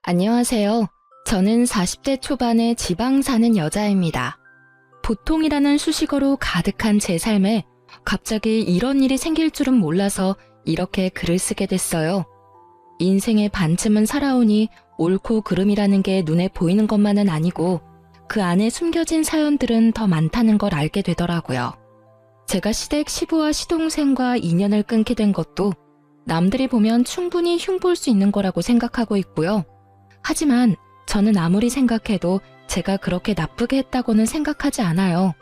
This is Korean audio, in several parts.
안녕하세요. 저는 40대 초반의 지방 사는 여자입니다. 보통이라는 수식어로 가득한 제 삶에 갑자기 이런 일이 생길 줄은 몰라서 이렇게 글을 쓰게 됐어요. 인생의 반쯤은 살아오니 옳고 그름이라는 게 눈에 보이는 것만은 아니고 그 안에 숨겨진 사연들은 더 많다는 걸 알게 되더라고요. 제가 시댁 시부와 시동생과 인연을 끊게 된 것도 남들이 보면 충분히 흉볼 수 있는 거라고 생각하고 있고요. 하지만 저는 아무리 생각해도 제가 그렇게 나쁘게 했다고는 생각하지 않아요.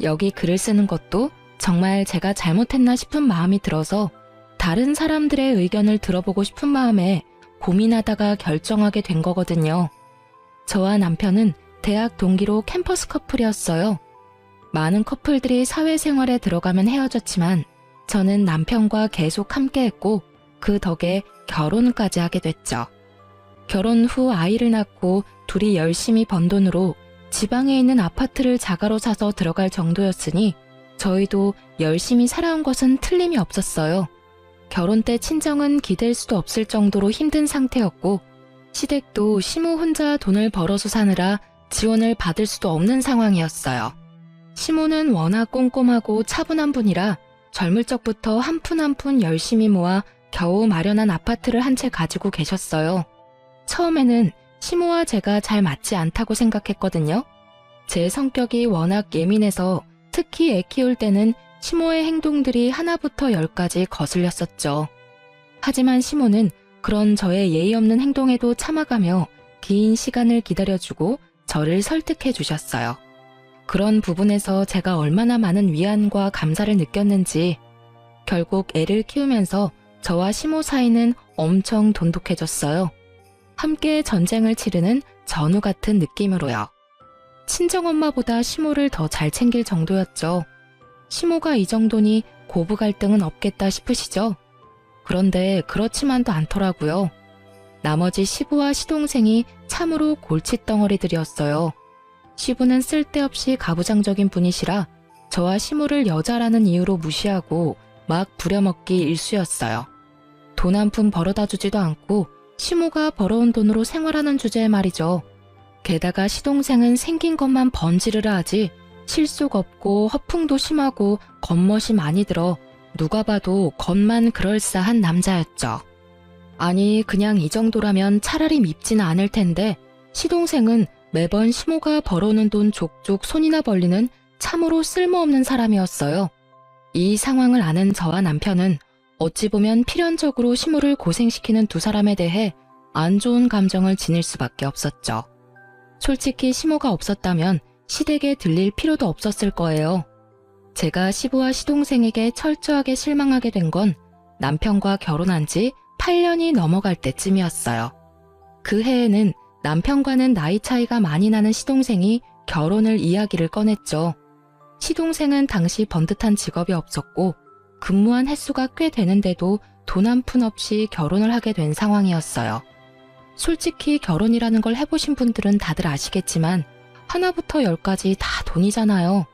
여기 글을 쓰는 것도 정말 제가 잘못했나 싶은 마음이 들어서 다른 사람들의 의견을 들어보고 싶은 마음에 고민하다가 결정하게 된 거거든요. 저와 남편은 대학 동기로 캠퍼스 커플이었어요. 많은 커플들이 사회생활에 들어가면 헤어졌지만 저는 남편과 계속 함께했고 그 덕에 결혼까지 하게 됐죠. 결혼 후 아이를 낳고 둘이 열심히 번 돈으로 지방에 있는 아파트를 자가로 사서 들어갈 정도였으니 저희도 열심히 살아온 것은 틀림이 없었어요. 결혼 때 친정은 기댈 수도 없을 정도로 힘든 상태였고 시댁도 시모 혼자 돈을 벌어서 사느라 지원을 받을 수도 없는 상황이었어요. 시모는 워낙 꼼꼼하고 차분한 분이라 젊을 적부터 한 푼 한 푼 열심히 모아 겨우 마련한 아파트를 한 채 가지고 계셨어요. 처음에는 시모와 제가 잘 맞지 않다고 생각했거든요. 제 성격이 워낙 예민해서 특히 애 키울 때는 시모의 행동들이 하나부터 열까지 거슬렸었죠. 하지만 시모는 그런 저의 예의 없는 행동에도 참아가며 긴 시간을 기다려주고 저를 설득해 주셨어요. 그런 부분에서 제가 얼마나 많은 위안과 감사를 느꼈는지 결국 애를 키우면서 저와 시모 사이는 엄청 돈독해졌어요. 함께 전쟁을 치르는 전우 같은 느낌으로요. 친정엄마보다 시모를 더 잘 챙길 정도였죠. 시모가 이 정도니 고부 갈등은 없겠다 싶으시죠? 그런데 그렇지만도 않더라고요. 나머지 시부와 시동생이 참으로 골칫덩어리들이었어요. 시부는 쓸데없이 가부장적인 분이시라 저와 시모를 여자라는 이유로 무시하고 막 부려먹기 일쑤였어요. 돈 한 푼 벌어다 주지도 않고 시모가 벌어온 돈으로 생활하는 주제에 말이죠. 게다가 시동생은 생긴 것만 번지르르 하지 실속 없고 허풍도 심하고 겉멋이 많이 들어 누가 봐도 겉만 그럴싸한 남자였죠. 아니 그냥 이 정도라면 차라리 밉지는 않을 텐데 시동생은 매번 시모가 벌어오는 돈 족족 손이나 벌리는 참으로 쓸모없는 사람이었어요. 이 상황을 아는 저와 남편은 어찌 보면 필연적으로 시모를 고생시키는 두 사람에 대해 안 좋은 감정을 지닐 수밖에 없었죠. 솔직히 시모가 없었다면 시댁에 들릴 필요도 없었을 거예요. 제가 시부와 시동생에게 철저하게 실망하게 된 건 남편과 결혼한 지 8년이 넘어갈 때쯤이었어요. 그 해에는 남편과는 나이 차이가 많이 나는 시동생이 결혼을 이야기를 꺼냈죠. 시동생은 당시 번듯한 직업이 없었고 근무한 횟수가 꽤 되는데도 돈 한 푼 없이 결혼을 하게 된 상황이었어요. 솔직히 결혼이라는 걸 해보신 분들은 다들 아시겠지만 하나부터 열까지 다 돈이잖아요.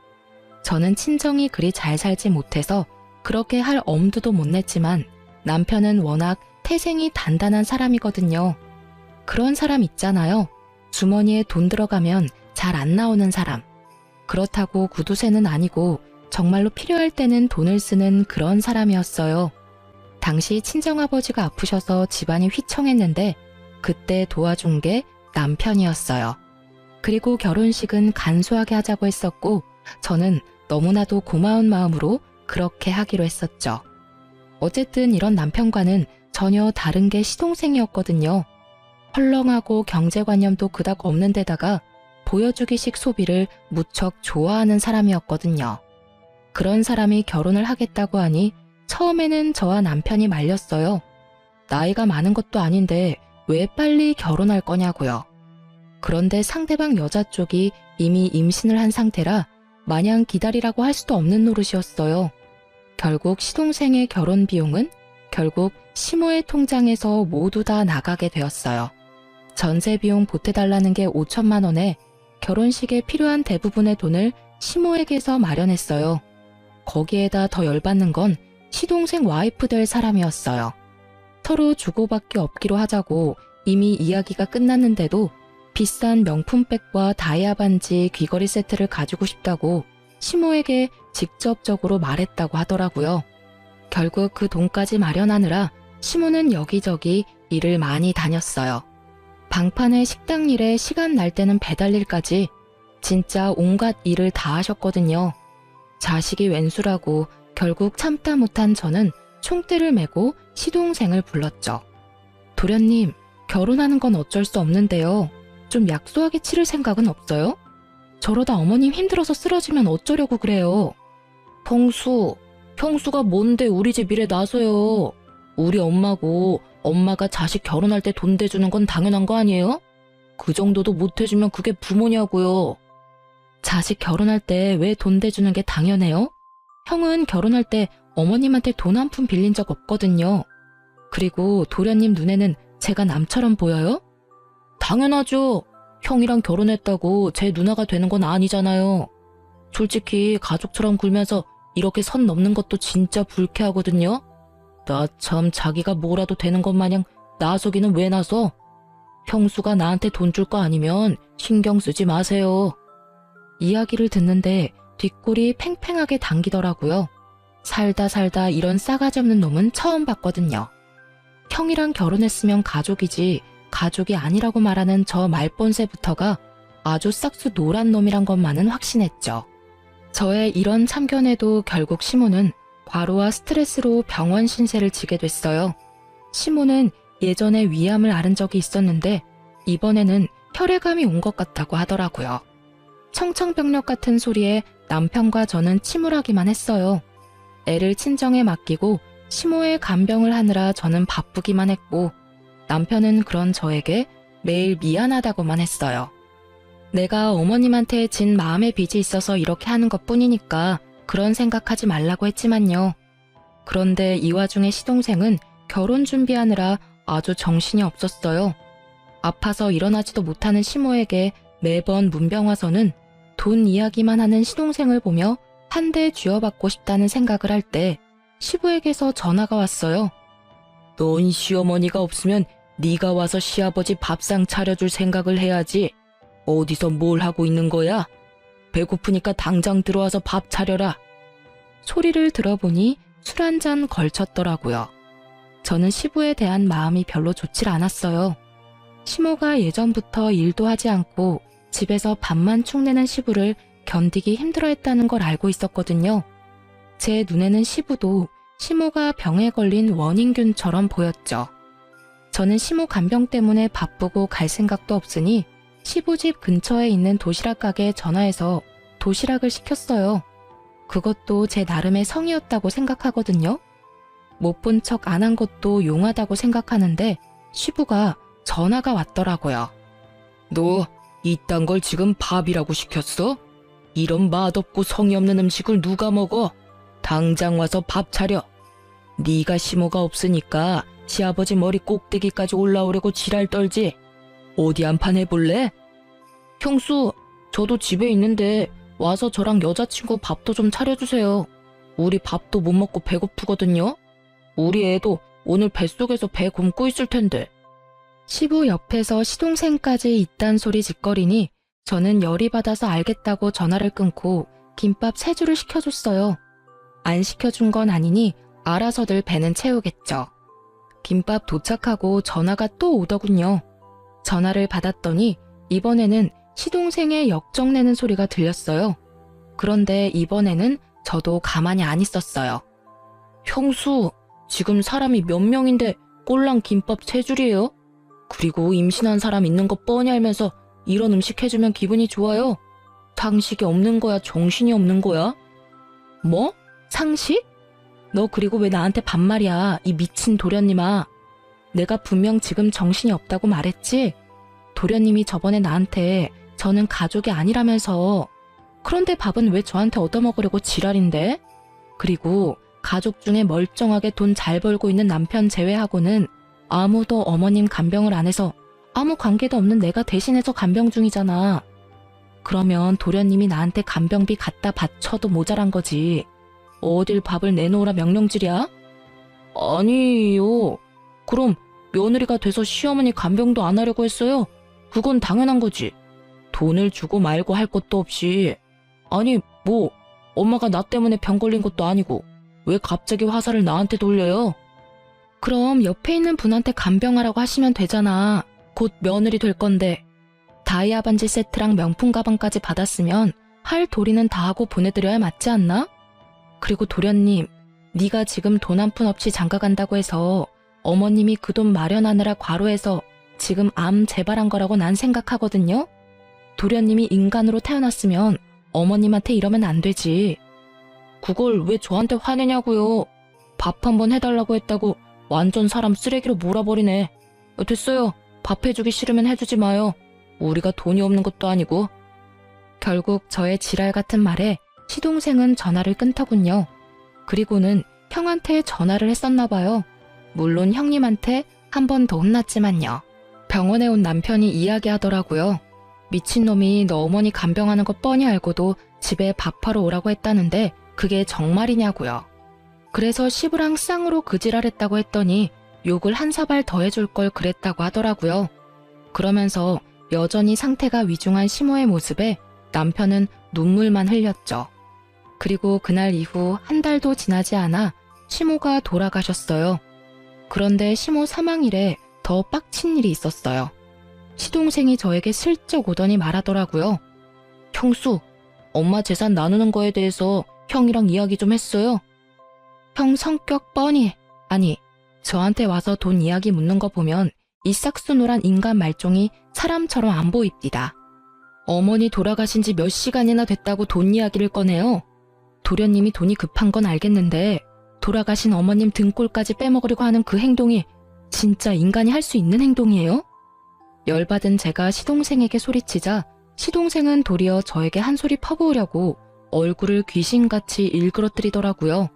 저는 친정이 그리 잘 살지 못해서 그렇게 할 엄두도 못 냈지만 남편은 워낙 태생이 단단한 사람이거든요. 그런 사람 있잖아요. 주머니에 돈 들어가면 잘 안 나오는 사람. 그렇다고 구두쇠는 아니고 정말로 필요할 때는 돈을 쓰는 그런 사람이었어요. 당시 친정아버지가 아프셔서 집안이 휘청했는데 그때 도와준 게 남편이었어요. 그리고 결혼식은 간소하게 하자고 했었고 저는 너무나도 고마운 마음으로 그렇게 하기로 했었죠. 어쨌든 이런 남편과는 전혀 다른 게 시동생이었거든요. 헐렁하고 경제관념도 그닥 없는 데다가 보여주기식 소비를 무척 좋아하는 사람이었거든요. 그런 사람이 결혼을 하겠다고 하니 처음에는 저와 남편이 말렸어요. 나이가 많은 것도 아닌데 왜 빨리 결혼할 거냐고요. 그런데 상대방 여자 쪽이 이미 임신을 한 상태라 마냥 기다리라고 할 수도 없는 노릇이었어요. 결국 시동생의 결혼 비용은 결국 시모의 통장에서 모두 다 나가게 되었어요. 전세 비용 보태달라는 게 5천만 원에 결혼식에 필요한 대부분의 돈을 시모에게서 마련했어요. 거기에다 더 열받는 건 시동생 와이프 될 사람이었어요. 서로 주고받기 없기로 하자고 이미 이야기가 끝났는데도 비싼 명품백과 다이아 반지, 귀걸이 세트를 가지고 싶다고 시모에게 직접적으로 말했다고 하더라고요. 결국 그 돈까지 마련하느라 시모는 여기저기 일을 많이 다녔어요. 방판에 식당 일에 시간 날 때는 배달 일까지 진짜 온갖 일을 다 하셨거든요. 자식이 웬수라고 결국 참다 못한 저는 총대를 메고 시동생을 불렀죠. 도련님, 결혼하는 건 어쩔 수 없는데요. 좀 약소하게 치를 생각은 없어요? 저러다 어머님 힘들어서 쓰러지면 어쩌려고 그래요. 평수가 뭔데 우리 집 일에 나서요. 우리 엄마고 엄마가 자식 결혼할 때 돈 대주는 건 당연한 거 아니에요? 그 정도도 못 해주면 그게 부모냐고요. 자식 결혼할 때 왜 돈 대주는 게 당연해요? 형은 결혼할 때 어머님한테 돈 한 푼 빌린 적 없거든요. 그리고 도련님 눈에는 제가 남처럼 보여요? 당연하죠. 형이랑 결혼했다고 제 누나가 되는 건 아니잖아요. 솔직히 가족처럼 굴면서 이렇게 선 넘는 것도 진짜 불쾌하거든요. 나 참 자기가 뭐라도 되는 것 마냥 나서기는 왜 나서? 형수가 나한테 돈 줄 거 아니면 신경 쓰지 마세요. 이야기를 듣는데 뒷골이 팽팽하게 당기더라고요. 살다 이런 싸가지 없는 놈은 처음 봤거든요. 형이랑 결혼했으면 가족이지 가족이 아니라고 말하는 저 말본새부터가 아주 싹수 노란 놈이란 것만은 확신했죠. 저의 이런 참견에도 결국 시모는 과로와 스트레스로 병원 신세를 지게 됐어요. 시모는 예전에 위암을 앓은 적이 있었는데 이번에는 혈액암이 온 것 같다고 하더라고요. 청청병력 같은 소리에 남편과 저는 침울하기만 했어요. 애를 친정에 맡기고 시모의 간병을 하느라 저는 바쁘기만 했고 남편은 그런 저에게 매일 미안하다고만 했어요. 내가 어머님한테 진 마음의 빚이 있어서 이렇게 하는 것뿐이니까 그런 생각하지 말라고 했지만요. 그런데 이 와중에 시동생은 결혼 준비하느라 아주 정신이 없었어요. 아파서 일어나지도 못하는 시모에게 매번 문병 와서는 돈 이야기만 하는 시동생을 보며 한 대 쥐어받고 싶다는 생각을 할 때 시부에게서 전화가 왔어요. 넌 시어머니가 없으면 네가 와서 시아버지 밥상 차려줄 생각을 해야지. 어디서 뭘 하고 있는 거야? 배고프니까 당장 들어와서 밥 차려라. 소리를 들어보니 술 한 잔 걸쳤더라고요. 저는 시부에 대한 마음이 별로 좋질 않았어요. 시모가 예전부터 일도 하지 않고 집에서 밥만 축내는 시부를 견디기 힘들어했다는 걸 알고 있었거든요. 제 눈에는 시부도 시모가 병에 걸린 원인균처럼 보였죠. 저는 시모 간병 때문에 바쁘고 갈 생각도 없으니 시부 집 근처에 있는 도시락 가게에 전화해서 도시락을 시켰어요. 그것도 제 나름의 성의였다고 생각하거든요. 못 본 척 안 한 것도 용하다고 생각하는데 시부가 전화가 왔더라고요. 너 이딴 걸 지금 밥이라고 시켰어? 이런 맛없고 성의 없는 음식을 누가 먹어? 당장 와서 밥 차려. 네가 시모가 없으니까 시아버지 머리 꼭대기까지 올라오려고 지랄 떨지. 어디 한판 해볼래? 형수, 저도 집에 있는데 와서 저랑 여자친구 밥도 좀 차려주세요. 우리 밥도 못 먹고 배고프거든요. 우리 애도 오늘 뱃속에서 배 굶고 있을 텐데. 시부 옆에서 시동생까지 이딴 소리 짓거리니 저는 열이 받아서 알겠다고 전화를 끊고 김밥 3줄을 시켜줬어요. 안 시켜준 건 아니니 알아서들 배는 채우겠죠. 김밥 도착하고 전화가 또 오더군요. 전화를 받았더니 이번에는 시동생의 역정내는 소리가 들렸어요. 그런데 이번에는 저도 가만히 안 있었어요. 형수, 지금 사람이 몇 명인데 꼴랑 김밥 3줄이에요? 그리고 임신한 사람 있는 거 뻔히 알면서 이런 음식 해주면 기분이 좋아요? 상식이 없는 거야, 정신이 없는 거야? 뭐? 상식? 너 그리고 왜 나한테 반말이야, 이 미친 도련님아. 내가 분명 지금 정신이 없다고 말했지? 도련님이 저번에 나한테 저는 가족이 아니라면서. 그런데 밥은 왜 저한테 얻어먹으려고 지랄인데? 그리고 가족 중에 멀쩡하게 돈 잘 벌고 있는 남편 제외하고는 아무도 어머님 간병을 안 해서 아무 관계도 없는 내가 대신해서 간병 중이잖아. 그러면 도련님이 나한테 간병비 갖다 바쳐도 모자란 거지. 어딜 밥을 내놓으라 명령질이야? 아니요. 그럼 며느리가 돼서 시어머니 간병도 안 하려고 했어요. 그건 당연한 거지. 돈을 주고 말고 할 것도 없이. 아니, 뭐 엄마가 나 때문에 병 걸린 것도 아니고 왜 갑자기 화살을 나한테 돌려요? 그럼 옆에 있는 분한테 간병하라고 하시면 되잖아. 곧 며느리 될 건데. 다이아 반지 세트랑 명품 가방까지 받았으면 할 도리는 다 하고 보내드려야 맞지 않나? 그리고 도련님, 네가 지금 돈 한 푼 없이 장가 간다고 해서 어머님이 그 돈 마련하느라 과로해서 지금 암 재발한 거라고 난 생각하거든요. 도련님이 인간으로 태어났으면 어머님한테 이러면 안 되지. 그걸 왜 저한테 화내냐고요. 밥 한 번 해달라고 했다고 완전 사람 쓰레기로 몰아버리네. 됐어요. 밥 해주기 싫으면 해주지 마요. 우리가 돈이 없는 것도 아니고. 결국 저의 지랄 같은 말에 시동생은 전화를 끊더군요. 그리고는 형한테 전화를 했었나 봐요. 물론 형님한테 한 번 더 혼났지만요. 병원에 온 남편이 이야기하더라고요. 미친놈이 너 어머니 간병하는 거 뻔히 알고도 집에 밥하러 오라고 했다는데 그게 정말이냐고요. 그래서 시부랑 쌍으로 그 지랄했다고 했더니 욕을 한 사발 더 해줄 걸 그랬다고 하더라고요. 그러면서 여전히 상태가 위중한 시모의 모습에 남편은 눈물만 흘렸죠. 그리고 그날 이후 한 달도 지나지 않아 시모가 돌아가셨어요. 그런데 시모 사망일에 더 빡친 일이 있었어요. 시동생이 저에게 슬쩍 오더니 말하더라고요. 형수, 엄마 재산 나누는 거에 대해서 형이랑 이야기 좀 했어요? 형 성격 뻔히, 아니, 저한테 와서 돈 이야기 묻는 거 보면 이 싹수노란 인간 말종이 사람처럼 안 보입니다. 어머니 돌아가신 지 몇 시간이나 됐다고 돈 이야기를 꺼내요. 도련님이 돈이 급한 건 알겠는데 돌아가신 어머님 등골까지 빼먹으려고 하는 그 행동이 진짜 인간이 할 수 있는 행동이에요? 열받은 제가 시동생에게 소리치자 시동생은 도리어 저에게 한 소리 퍼부으려고 얼굴을 귀신같이 일그러뜨리더라고요.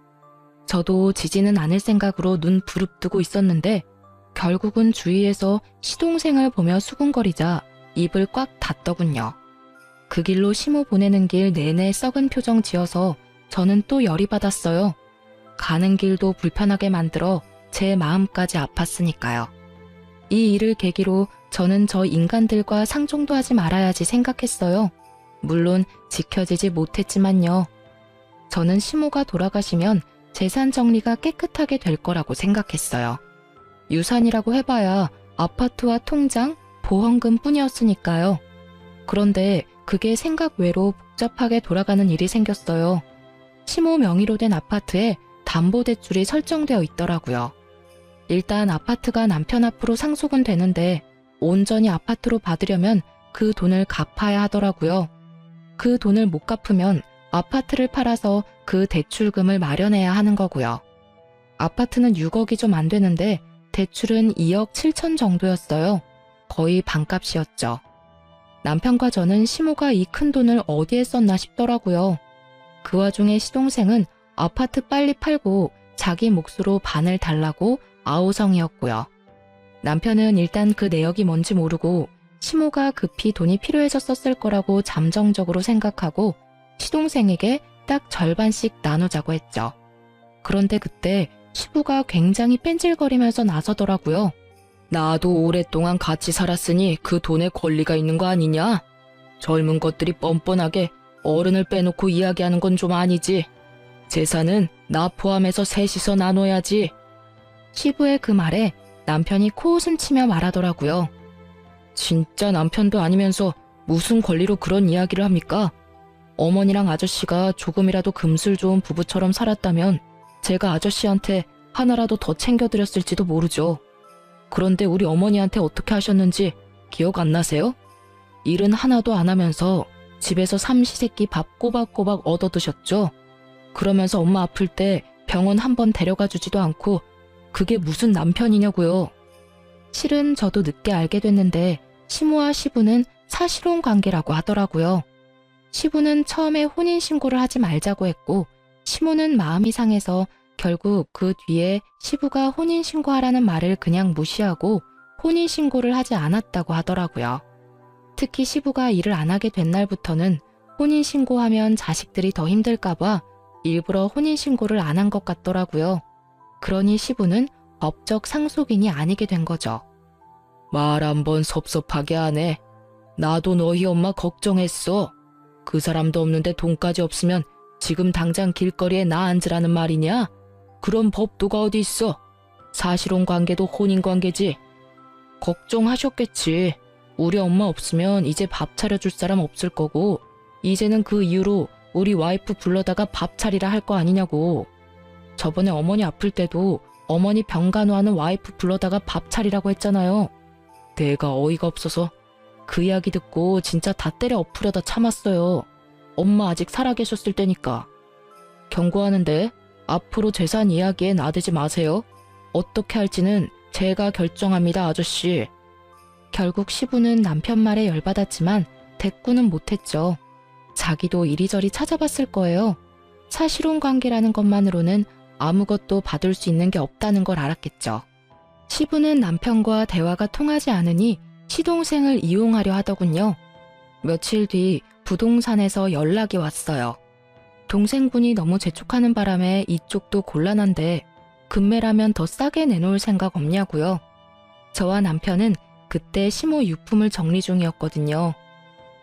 저도 지지는 않을 생각으로 눈 부릅뜨고 있었는데 결국은 주위에서 시동생을 보며 수군거리자 입을 꽉 닫더군요. 그 길로 시모 보내는 길 내내 썩은 표정 지어서 저는 또 열이 받았어요. 가는 길도 불편하게 만들어 제 마음까지 아팠으니까요. 이 일을 계기로 저는 저 인간들과 상종도 하지 말아야지 생각했어요. 물론 지켜지지 못했지만요. 저는 시모가 돌아가시면 재산 정리가 깨끗하게 될 거라고 생각했어요. 유산이라고 해봐야 아파트와 통장, 보험금 뿐이었으니까요. 그런데 그게 생각 외로 복잡하게 돌아가는 일이 생겼어요. 시모 명의로 된 아파트에 담보대출이 설정되어 있더라고요. 일단 아파트가 남편 앞으로 상속은 되는데 온전히 아파트로 받으려면 그 돈을 갚아야 하더라고요. 그 돈을 못 갚으면 아파트를 팔아서 그 대출금을 마련해야 하는 거고요. 아파트는 6억이 좀 안 되는데 대출은 2억 7천 정도였어요. 거의 반값이었죠. 남편과 저는 시모가 이 큰 돈을 어디에 썼나 싶더라고요. 그 와중에 시동생은 아파트 빨리 팔고 자기 몫으로 반을 달라고 아우성이었고요. 남편은 일단 그 내역이 뭔지 모르고 시모가 급히 돈이 필요해졌었을 거라고 잠정적으로 생각하고 시동생에게 딱 절반씩 나누자고 했죠. 그런데 그때 시부가 굉장히 뺀질거리면서 나서더라고요. 나도 오랫동안 같이 살았으니 그 돈에 권리가 있는 거 아니냐? 젊은 것들이 뻔뻔하게 어른을 빼놓고 이야기하는 건 좀 아니지. 재산은 나 포함해서 셋이서 나눠야지. 시부의 그 말에 남편이 코웃음 치며 말하더라고요. 진짜 남편도 아니면서 무슨 권리로 그런 이야기를 합니까? 어머니랑 아저씨가 조금이라도 금술 좋은 부부처럼 살았다면 제가 아저씨한테 하나라도 더 챙겨드렸을지도 모르죠. 그런데 우리 어머니한테 어떻게 하셨는지 기억 안 나세요? 일은 하나도 안 하면서 집에서 삼시세끼 밥 꼬박꼬박 얻어드셨죠? 그러면서 엄마 아플 때 병원 한 번 데려가 주지도 않고 그게 무슨 남편이냐고요. 실은 저도 늦게 알게 됐는데 시모와 시부는 사실혼 관계라고 하더라고요. 시부는 처음에 혼인신고를 하지 말자고 했고 시모는 마음이 상해서 결국 그 뒤에 시부가 혼인신고하라는 말을 그냥 무시하고 혼인신고를 하지 않았다고 하더라고요. 특히 시부가 일을 안 하게 된 날부터는 혼인신고하면 자식들이 더 힘들까봐 일부러 혼인신고를 안 한 것 같더라고요. 그러니 시부는 법적 상속인이 아니게 된 거죠. 말 한번 섭섭하게 하네. 나도 너희 엄마 걱정했어. 그 사람도 없는데 돈까지 없으면 지금 당장 길거리에 나 앉으라는 말이냐? 그런 법도가 어디 있어? 사실혼 관계도 혼인 관계지. 걱정하셨겠지. 우리 엄마 없으면 이제 밥 차려줄 사람 없을 거고 이제는 그 이후로 우리 와이프 불러다가 밥 차리라 할 거 아니냐고. 저번에 어머니 아플 때도 어머니 병간호하는 와이프 불러다가 밥 차리라고 했잖아요. 내가 어이가 없어서 그 이야기 듣고 진짜 다 때려 엎으려다 참았어요. 엄마 아직 살아계셨을 때니까. 경고하는데 앞으로 재산 이야기에 나대지 마세요. 어떻게 할지는 제가 결정합니다, 아저씨. 결국 시부는 남편 말에 열받았지만 대꾸는 못했죠. 자기도 이리저리 찾아봤을 거예요. 사실혼 관계라는 것만으로는 아무것도 받을 수 있는 게 없다는 걸 알았겠죠. 시부는 남편과 대화가 통하지 않으니 시동생을 이용하려 하더군요. 며칠 뒤 부동산에서 연락이 왔어요. 동생분이 너무 재촉하는 바람에 이쪽도 곤란한데 금매라면 더 싸게 내놓을 생각 없냐고요. 저와 남편은 그때 시모 유품을 정리 중이었거든요.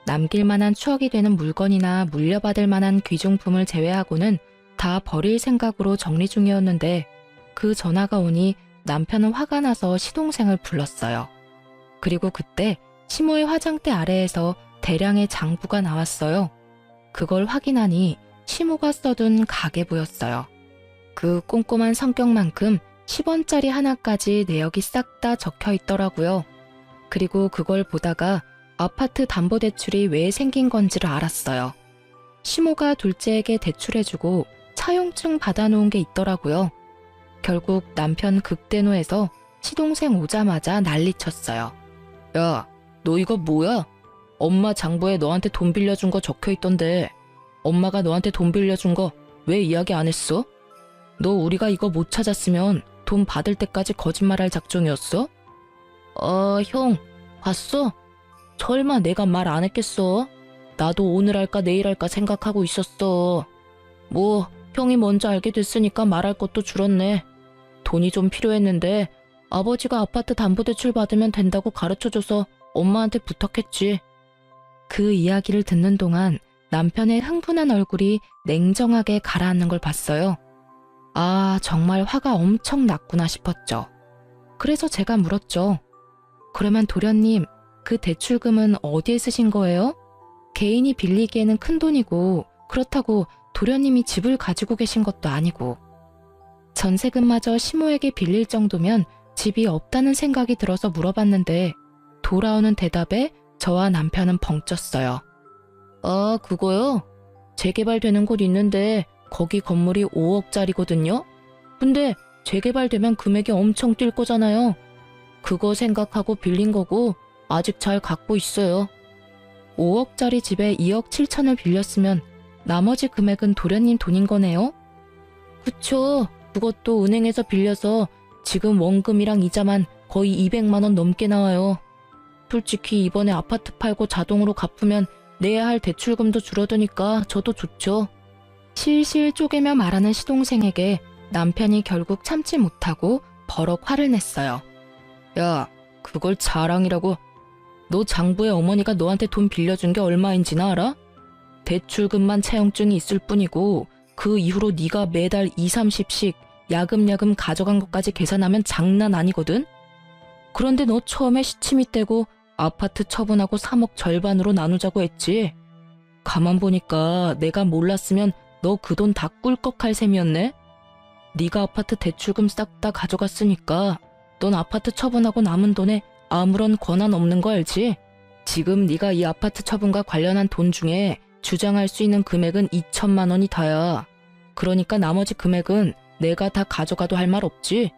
남길 만한 추억이 되는 물건이나 물려받을 만한 귀중품을 제외하고는 다 버릴 생각으로 정리 중이었는데 그 전화가 오니 남편은 화가 나서 시동생을 불렀어요. 그리고 그때 시모의 화장대 아래에서 대량의 장부가 나왔어요. 그걸 확인하니 시모가 써둔 가계부였어요. 그 꼼꼼한 성격만큼 10원짜리 하나까지 내역이 싹 다 적혀 있더라고요. 그리고 그걸 보다가 아파트 담보대출이 왜 생긴 건지를 알았어요. 시모가 둘째에게 대출해주고 차용증 받아놓은 게 있더라고요. 결국 남편 극대노해서 시동생 오자마자 난리쳤어요. 야, 너 이거 뭐야? 엄마 장부에 너한테 돈 빌려준 거 적혀 있던데 엄마가 너한테 돈 빌려준 거 왜 이야기 안 했어? 너 우리가 이거 못 찾았으면 돈 받을 때까지 거짓말할 작정이었어? 형, 봤어? 설마 내가 말 안 했겠어? 나도 오늘 할까 내일 할까 생각하고 있었어. 뭐 형이 먼저 알게 됐으니까 말할 것도 줄었네. 돈이 좀 필요했는데 아버지가 아파트 담보대출 받으면 된다고 가르쳐줘서 엄마한테 부탁했지. 그 이야기를 듣는 동안 남편의 흥분한 얼굴이 냉정하게 가라앉는 걸 봤어요. 아, 정말 화가 엄청 났구나 싶었죠. 그래서 제가 물었죠. 그러면 도련님, 그 대출금은 어디에 쓰신 거예요? 개인이 빌리기에는 큰 돈이고 그렇다고 도련님이 집을 가지고 계신 것도 아니고. 전세금마저 시모에게 빌릴 정도면 집이 없다는 생각이 들어서 물어봤는데 돌아오는 대답에 저와 남편은 벙쪘어요. 아, 그거요? 재개발되는 곳 있는데 거기 건물이 5억짜리거든요? 근데 재개발되면 금액이 엄청 뛸 거잖아요. 그거 생각하고 빌린 거고 아직 잘 갖고 있어요. 5억짜리 집에 2억 7천을 빌렸으면 나머지 금액은 도련님 돈인 거네요? 그쵸. 그것도 은행에서 빌려서 지금 원금이랑 이자만 거의 200만 원 넘게 나와요. 솔직히 이번에 아파트 팔고 자동으로 갚으면 내야 할 대출금도 줄어드니까 저도 좋죠. 실실 쪼개며 말하는 시동생에게 남편이 결국 참지 못하고 버럭 화를 냈어요. 야, 그걸 자랑이라고. 너 장부에 어머니가 너한테 돈 빌려준 게 얼마인지나 알아? 대출금만 차용증이 있을 뿐이고 그 이후로 네가 매달 2, 30씩 야금야금 가져간 것까지 계산하면 장난 아니거든? 그런데 너 처음에 시치미 떼고 아파트 처분하고 3억 절반으로 나누자고 했지? 가만 보니까 내가 몰랐으면 너 그 돈 다 꿀꺽할 셈이었네? 네가 아파트 대출금 싹 다 가져갔으니까 넌 아파트 처분하고 남은 돈에 아무런 권한 없는 거 알지? 지금 네가 이 아파트 처분과 관련한 돈 중에 주장할 수 있는 금액은 2천만 원이 다야. 그러니까 나머지 금액은 내가 다 가져가도 할 말 없지?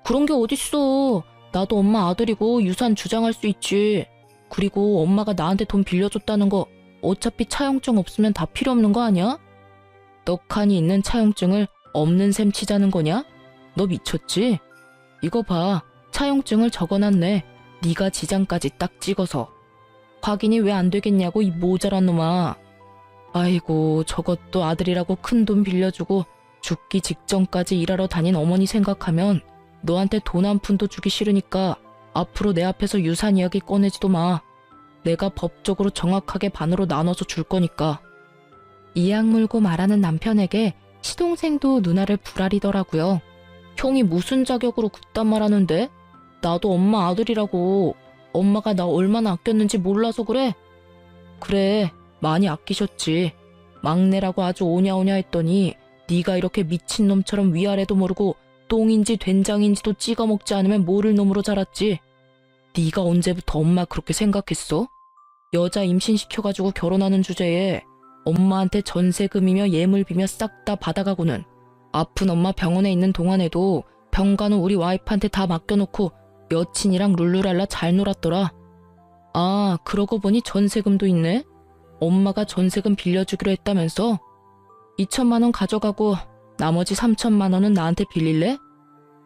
그런 게 어딨어. 나도 엄마 아들이고 유산 주장할 수 있지. 그리고 엄마가 나한테 돈 빌려줬다는 거 어차피 차용증 없으면 다 필요 없는 거 아니야? 떡하니 있는 차용증을 없는 셈 치자는 거냐? 너 미쳤지? 이거 봐. 차용증을 적어놨네. 네가 지장까지 딱 찍어서. 확인이 왜 안 되겠냐고 이 모자란 놈아. 아이고, 저것도 아들이라고 큰 돈 빌려주고 죽기 직전까지 일하러 다닌 어머니 생각하면 너한테 돈 한 푼도 주기 싫으니까 앞으로 내 앞에서 유산 이야기 꺼내지도 마. 내가 법적으로 정확하게 반으로 나눠서 줄 거니까. 이악 물고 말하는 남편에게 시동생도 누나를 부라리더라고요. 형이 무슨 자격으로 그딴 말 하는데? 나도 엄마 아들이라고. 엄마가 나 얼마나 아꼈는지 몰라서 그래? 그래, 많이 아끼셨지. 막내라고 아주 오냐오냐 했더니 네가 이렇게 미친놈처럼 위아래도 모르고 똥인지 된장인지도 찍어 먹지 않으면 모를 놈으로 자랐지. 네가 언제부터 엄마 그렇게 생각했어? 여자 임신시켜가지고 결혼하는 주제에 엄마한테 전세금이며 예물비며 싹 다 받아가고는 아픈 엄마 병원에 있는 동안에도 병간호 우리 와이프한테 다 맡겨놓고 여친이랑 룰루랄라 잘 놀았더라. 아, 그러고 보니 전세금도 있네? 엄마가 전세금 빌려주기로 했다면서? 2천만 원 가져가고 나머지 3천만 원은 나한테 빌릴래?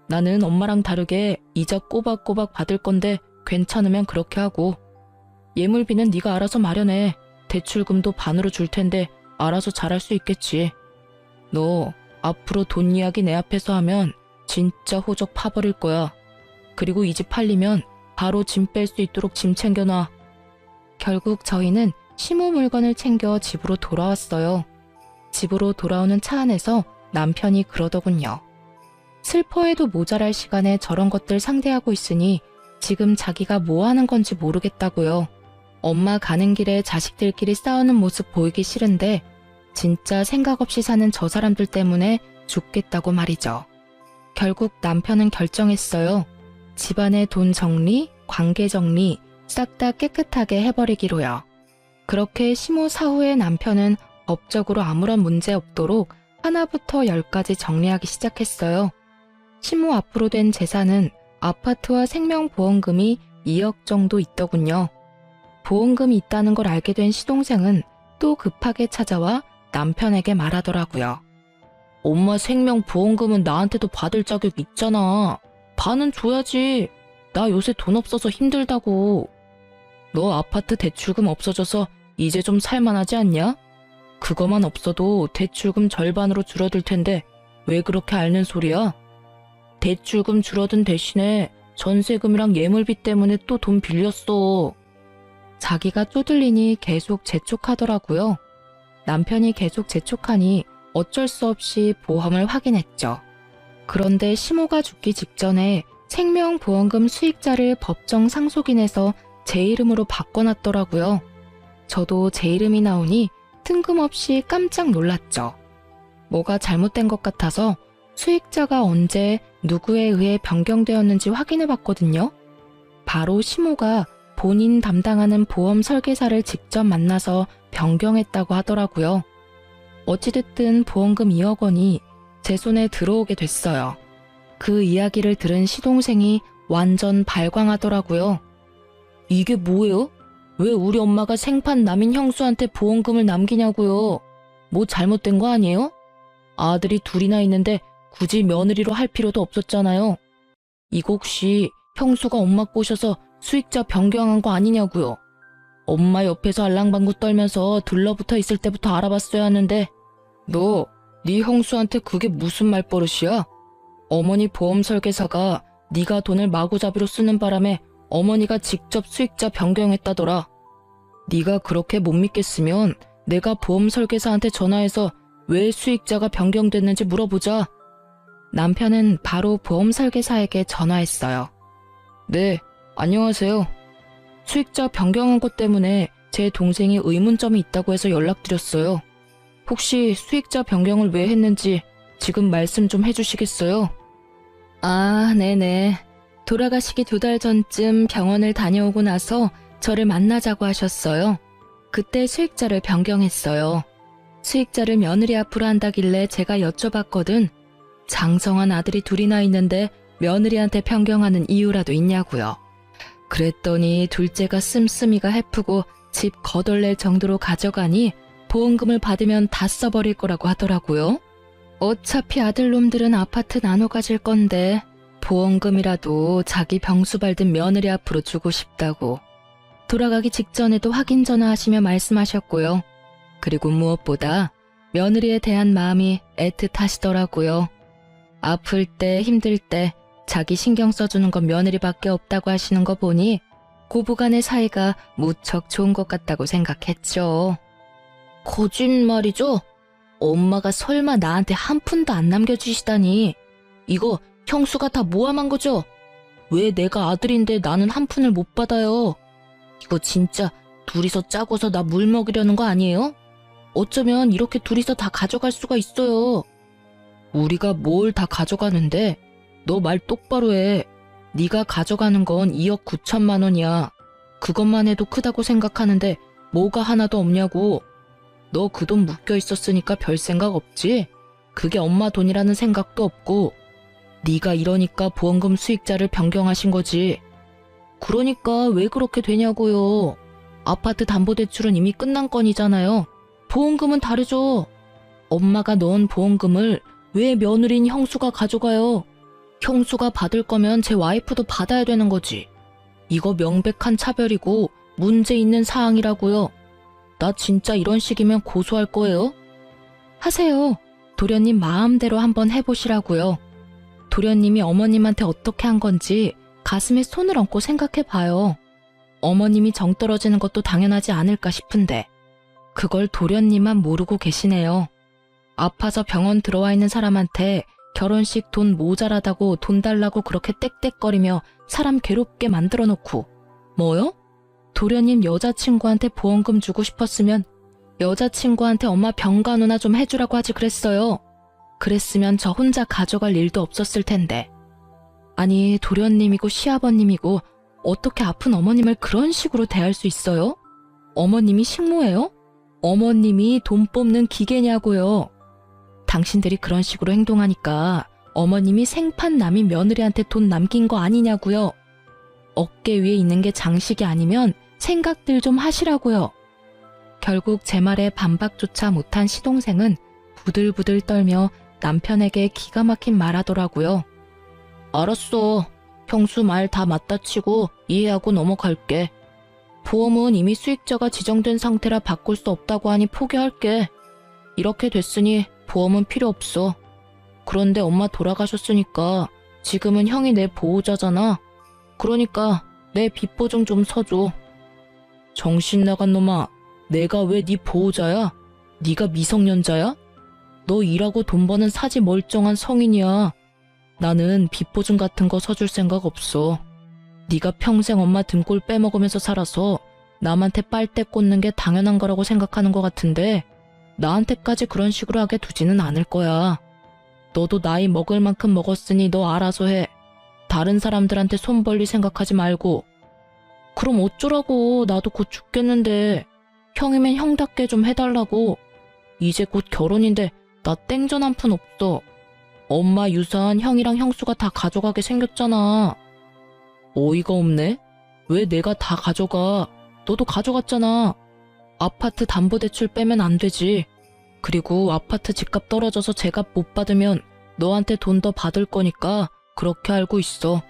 나는 엄마랑 다르게 이자 꼬박꼬박 받을 건데 괜찮으면 그렇게 하고. 예물비는 네가 알아서 마련해. 대출금도 반으로 줄 텐데 알아서 잘할 수 있겠지. 너 앞으로 돈 이야기 내 앞에서 하면 진짜 호적 파버릴 거야. 그리고 이 집 팔리면 바로 짐 뺄 수 있도록 짐 챙겨놔. 결국 저희는 시모 물건을 챙겨 집으로 돌아왔어요. 집으로 돌아오는 차 안에서 남편이 그러더군요. 슬퍼해도 모자랄 시간에 저런 것들 상대하고 있으니 지금 자기가 뭐 하는 건지 모르겠다고요. 엄마 가는 길에 자식들끼리 싸우는 모습 보이기 싫은데 진짜 생각 없이 사는 저 사람들 때문에 죽겠다고 말이죠. 결국 남편은 결정했어요. 집안의 돈 정리, 관계 정리 싹 다 깨끗하게 해버리기로요. 그렇게 시모 사후에 남편은 법적으로 아무런 문제 없도록 하나부터 10까지 정리하기 시작했어요. 시모 앞으로 된 재산은 아파트와 생명보험금이 2억 정도 있더군요. 보험금이 있다는 걸 알게 된 시동생은 또 급하게 찾아와 남편에게 말하더라고요. 엄마 생명보험금은 나한테도 받을 자격 있잖아. 반은 줘야지. 나 요새 돈 없어서 힘들다고. 너 아파트 대출금 없어져서 이제 좀 살만하지 않냐? 그거만 없어도 대출금 절반으로 줄어들 텐데 왜 그렇게 앓는 소리야? 대출금 줄어든 대신에 전세금이랑 예물비 때문에 또 돈 빌렸어. 자기가 쪼들리니 계속 재촉하더라고요. 남편이 계속 재촉하니 어쩔 수 없이 보험을 확인했죠. 그런데 시모가 죽기 직전에 생명보험금 수익자를 법정 상속인에서 제 이름으로 바꿔놨더라고요. 저도 제 이름이 나오니 뜬금없이 깜짝 놀랐죠. 뭐가 잘못된 것 같아서 수익자가 언제 누구에 의해 변경되었는지 확인해봤거든요. 바로 시모가 본인 담당하는 보험 설계사를 직접 만나서 변경했다고 하더라고요. 어찌됐든 보험금 2억 원이 제 손에 들어오게 됐어요. 그 이야기를 들은 시동생이 완전 발광하더라고요. 이게 뭐예요? 왜 우리 엄마가 생판 남인 형수한테 보험금을 남기냐고요? 뭐 잘못된 거 아니에요? 아들이 둘이나 있는데 굳이 며느리로 할 필요도 없었잖아요. 이거 혹시 형수가 엄마 꼬셔서 수익자 변경한 거 아니냐고요? 엄마 옆에서 알랑방구 떨면서 들러붙어 있을 때부터 알아봤어야 하는데 너, 네 형수한테 그게 무슨 말버릇이야? 어머니 보험 설계사가 네가 돈을 마구잡이로 쓰는 바람에 어머니가 직접 수익자 변경했다더라. 네가 그렇게 못 믿겠으면 내가 보험 설계사한테 전화해서 왜 수익자가 변경됐는지 물어보자. 남편은 바로 보험 설계사에게 전화했어요. 네, 안녕하세요. 수익자 변경한 것 때문에 제 동생이 의문점이 있다고 해서 연락드렸어요. 혹시 수익자 변경을 왜 했는지 지금 말씀 좀 해주시겠어요? 아, 네네. 돌아가시기 2달 전쯤 병원을 다녀오고 나서 저를 만나자고 하셨어요. 그때 수익자를 변경했어요. 수익자를 며느리 앞으로 한다길래 제가 여쭤봤거든. 장성한 아들이 둘이나 있는데 며느리한테 변경하는 이유라도 있냐고요. 그랬더니 둘째가 씀씀이가 해프고 집 거덜낼 정도로 가져가니 보험금을 받으면 다 써버릴 거라고 하더라고요. 어차피 아들놈들은 아파트 나눠 가질 건데 보험금이라도 자기 병수 밟은 며느리 앞으로 주고 싶다고. 돌아가기 직전에도 확인 전화하시며 말씀하셨고요. 그리고 무엇보다 며느리에 대한 마음이 애틋하시더라고요. 아플 때 힘들 때 자기 신경 써주는 건 며느리밖에 없다고 하시는 거 보니 고부간의 사이가 무척 좋은 것 같다고 생각했죠. 거짓말이죠? 엄마가 설마 나한테 한 푼도 안 남겨주시다니. 이거 형수가 다 모함한 거죠? 왜 내가 아들인데 나는 한 푼을 못 받아요? 이거 진짜 둘이서 짜고서 나 물 먹이려는 거 아니에요? 어쩌면 이렇게 둘이서 다 가져갈 수가 있어요. 우리가 뭘 다 가져가는데? 너 말 똑바로 해. 네가 가져가는 건 2억 9천만 원이야. 그것만 해도 크다고 생각하는데 뭐가 하나도 없냐고. 너 그 돈 묶여 있었으니까 별 생각 없지? 그게 엄마 돈이라는 생각도 없고. 네가 이러니까 보험금 수익자를 변경하신 거지. 그러니까 왜 그렇게 되냐고요. 아파트 담보대출은 이미 끝난 건이잖아요. 보험금은 다르죠. 엄마가 넣은 보험금을 왜 며느리인 형수가 가져가요? 형수가 받을 거면 제 와이프도 받아야 되는 거지. 이거 명백한 차별이고 문제 있는 사항이라고요. 나 진짜 이런 식이면 고소할 거예요. 하세요. 도련님 마음대로 한번 해보시라고요. 도련님이 어머님한테 어떻게 한 건지 가슴에 손을 얹고 생각해봐요. 어머님이 정 떨어지는 것도 당연하지 않을까 싶은데 그걸 도련님만 모르고 계시네요. 아파서 병원 들어와 있는 사람한테 결혼식 돈 모자라다고 돈 달라고 그렇게 떽떽거리며 사람 괴롭게 만들어 놓고 뭐요? 도련님 여자친구한테 보험금 주고 싶었으면 여자친구한테 엄마 병 간호나 좀 해주라고 하지 그랬어요. 그랬으면 저 혼자 가져갈 일도 없었을 텐데. 아니 도련님이고 시아버님이고 어떻게 아픈 어머님을 그런 식으로 대할 수 있어요? 어머님이 식모예요? 어머님이 돈 뽑는 기계냐고요. 당신들이 그런 식으로 행동하니까 어머님이 생판 남인 며느리한테 돈 남긴 거 아니냐고요. 어깨 위에 있는 게 장식이 아니면 생각들 좀 하시라고요. 결국 제 말에 반박조차 못한 시동생은 부들부들 떨며 남편에게 기가 막힌 말하더라고요. 알았어. 형수 말 다 맞다 치고 이해하고 넘어갈게. 보험은 이미 수익자가 지정된 상태라 바꿀 수 없다고 하니 포기할게. 이렇게 됐으니 보험은 필요 없어. 그런데 엄마 돌아가셨으니까 지금은 형이 내 보호자잖아. 그러니까 내 빚보증 좀 서줘. 정신 나간 놈아. 내가 왜 네 보호자야? 네가 미성년자야? 너 일하고 돈 버는 사지 멀쩡한 성인이야. 나는 빚보증 같은 거 서줄 생각 없어. 네가 평생 엄마 등골 빼먹으면서 살아서 남한테 빨대 꽂는 게 당연한 거라고 생각하는 것 같은데 나한테까지 그런 식으로 하게 두지는 않을 거야. 너도 나이 먹을 만큼 먹었으니 너 알아서 해. 다른 사람들한테 손 벌릴 생각하지 말고. 그럼 어쩌라고. 나도 곧 죽겠는데. 형이면 형답게 좀 해달라고. 이제 곧 결혼인데 나 땡전 한 푼 없어. 엄마 유산 형이랑 형수가 다 가져가게 생겼잖아. 어이가 없네. 왜 내가 다 가져가. 너도 가져갔잖아. 아파트 담보대출 빼면 안 되지. 그리고 아파트 집값 떨어져서 제값 못 받으면 너한테 돈 더 받을 거니까 그렇게 알고 있어.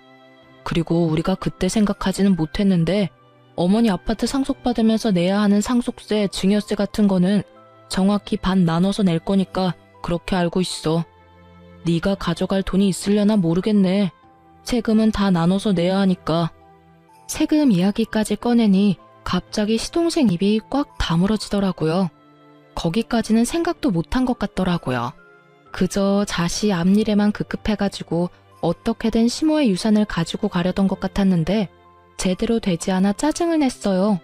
그리고 우리가 그때 생각하지는 못했는데 어머니 아파트 상속받으면서 내야 하는 상속세, 증여세 같은 거는 정확히 반 나눠서 낼 거니까 그렇게 알고 있어. 네가 가져갈 돈이 있으려나 모르겠네. 세금은 다 나눠서 내야 하니까. 세금 이야기까지 꺼내니 갑자기 시동생 입이 꽉 다물어지더라고요. 거기까지는 생각도 못한 것 같더라고요. 그저 자시 앞일에만 급급해가지고 어떻게든 시모의 유산을 가지고 가려던 것 같았는데 제대로 되지 않아 짜증을 냈어요.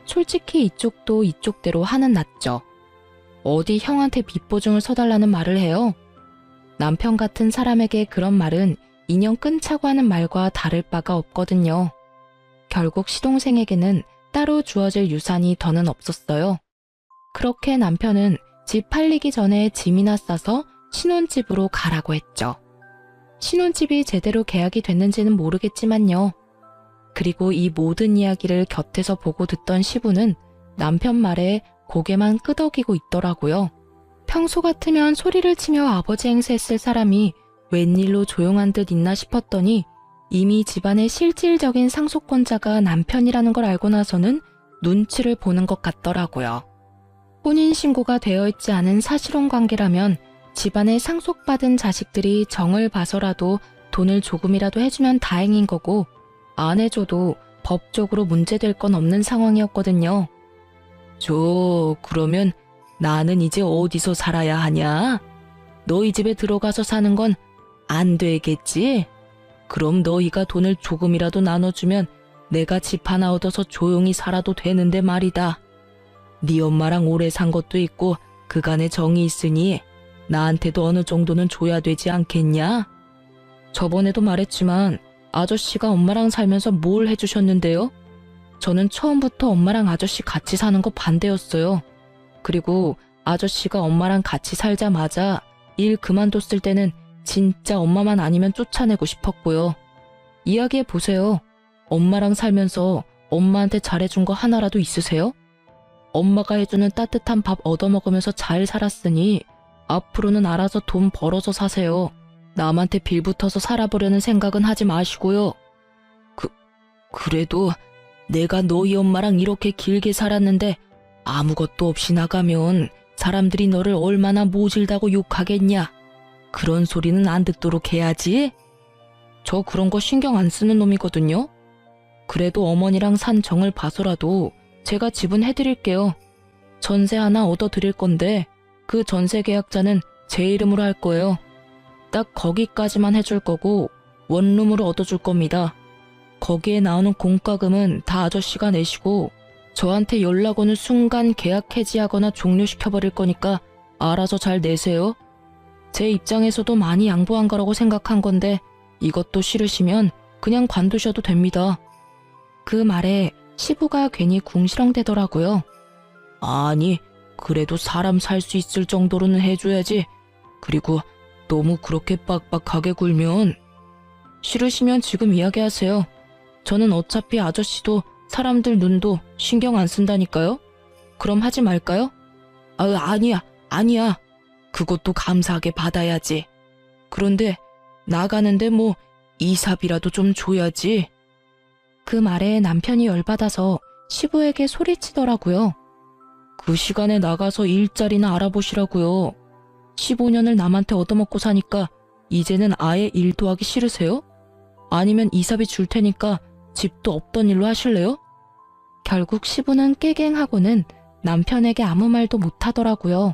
솔직히 이쪽도 이쪽대로 화는 났죠. 어디 형한테 빚보증을 서달라는 말을 해요? 남편 같은 사람에게 그런 말은 인연 끊자고 하는 말과 다를 바가 없거든요. 결국 시동생에게는 따로 주어질 유산이 더는 없었어요. 그렇게 남편은 집 팔리기 전에 짐이나 싸서 신혼집으로 가라고 했죠. 신혼집이 제대로 계약이 됐는지는 모르겠지만요. 그리고 이 모든 이야기를 곁에서 보고 듣던 시부는 남편 말에 고개만 끄덕이고 있더라고요. 평소 같으면 소리를 치며 아버지 행세했을 사람이 웬일로 조용한 듯 있나 싶었더니 이미 집안의 실질적인 상속권자가 남편이라는 걸 알고 나서는 눈치를 보는 것 같더라고요. 혼인신고가 되어 있지 않은 사실혼 관계라면 집안에 상속받은 자식들이 정을 봐서라도 돈을 조금이라도 해주면 다행인 거고 안 해줘도 법적으로 문제될 건 없는 상황이었거든요. 그러면 나는 이제 어디서 살아야 하냐? 너희 집에 들어가서 사는 건 안 되겠지? 그럼 너희가 돈을 조금이라도 나눠주면 내가 집 하나 얻어서 조용히 살아도 되는데 말이다. 네 엄마랑 오래 산 것도 있고 그간의 정이 있으니 나한테도 어느 정도는 줘야 되지 않겠냐? 저번에도 말했지만 아저씨가 엄마랑 살면서 뭘 해주셨는데요? 저는 처음부터 엄마랑 아저씨 같이 사는 거 반대였어요. 그리고 아저씨가 엄마랑 같이 살자마자 일 그만뒀을 때는 진짜 엄마만 아니면 쫓아내고 싶었고요. 이야기해 보세요. 엄마랑 살면서 엄마한테 잘해준 거 하나라도 있으세요? 엄마가 해주는 따뜻한 밥 얻어먹으면서 잘 살았으니 앞으로는 알아서 돈 벌어서 사세요. 남한테 빌붙어서 살아보려는 생각은 하지 마시고요. 그래도 내가 너희 엄마랑 이렇게 길게 살았는데 아무것도 없이 나가면 사람들이 너를 얼마나 모질다고 욕하겠냐. 그런 소리는 안 듣도록 해야지. 저 그런 거 신경 안 쓰는 놈이거든요. 그래도 어머니랑 산 정을 봐서라도 제가 지분해드릴게요. 전세 하나 얻어드릴 건데 그 전세 계약자는 제 이름으로 할 거예요. 딱 거기까지만 해줄 거고 원룸으로 얻어줄 겁니다. 거기에 나오는 공과금은 다 아저씨가 내시고 저한테 연락 오는 순간 계약 해지하거나 종료시켜버릴 거니까 알아서 잘 내세요. 제 입장에서도 많이 양보한 거라고 생각한 건데 이것도 싫으시면 그냥 관두셔도 됩니다. 그 말에 시부가 괜히 궁시렁대더라고요. 아니, 그래도 사람 살 수 있을 정도로는 해줘야지. 그리고 너무 그렇게 빡빡하게 굴면. 싫으시면 지금 이야기하세요. 저는 어차피 아저씨도 사람들 눈도 신경 안 쓴다니까요. 그럼 하지 말까요? 아니야. 그것도 감사하게 받아야지. 그런데 나가는데 뭐 이삽이라도 좀 줘야지. 그 말에 남편이 열받아서 시부에게 소리치더라고요. 그 시간에 나가서 일자리나 알아보시라고요. 15년을 남한테 얻어먹고 사니까 이제는 아예 일도 하기 싫으세요? 아니면 이삽이 줄 테니까 집도 없던 일로 하실래요? 결국 시부는 깨갱하고는 남편에게 아무 말도 못하더라고요.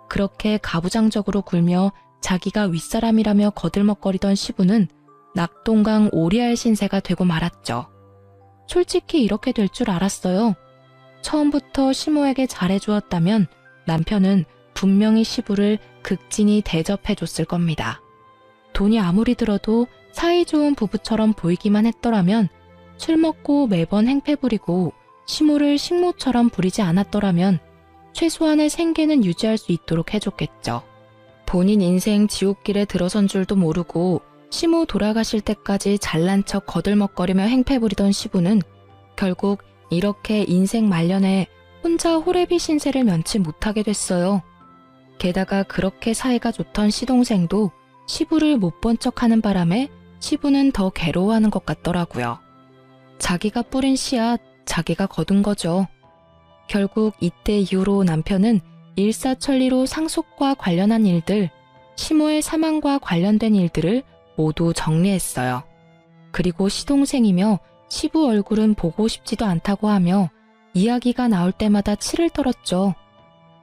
그렇게 가부장적으로 굴며 자기가 윗사람이라며 거들먹거리던 시부는 낙동강 오리알 신세가 되고 말았죠. 솔직히 이렇게 될 줄 알았어요. 처음부터 시모에게 잘해주었다면 남편은 분명히 시부를 극진히 대접해줬을 겁니다. 돈이 아무리 들어도 사이좋은 부부처럼 보이기만 했더라면, 술 먹고 매번 행패 부리고 시모를 식모처럼 부리지 않았더라면 최소한의 생계는 유지할 수 있도록 해줬겠죠. 본인 인생 지옥길에 들어선 줄도 모르고 시모 돌아가실 때까지 잘난 척 거들먹거리며 행패 부리던 시부는 결국 이렇게 인생 말년에 혼자 호래비 신세를 면치 못하게 됐어요. 게다가 그렇게 사이가 좋던 시동생도 시부를 못 본 척하는 바람에 시부는 더 괴로워하는 것 같더라고요. 자기가 뿌린 씨앗, 자기가 거둔 거죠. 결국 이때 이후로 남편은 일사천리로 상속과 관련한 일들, 시모의 사망과 관련된 일들을 모두 정리했어요. 그리고 시동생이며 시부 얼굴은 보고 싶지도 않다고 하며 이야기가 나올 때마다 치를 떨었죠.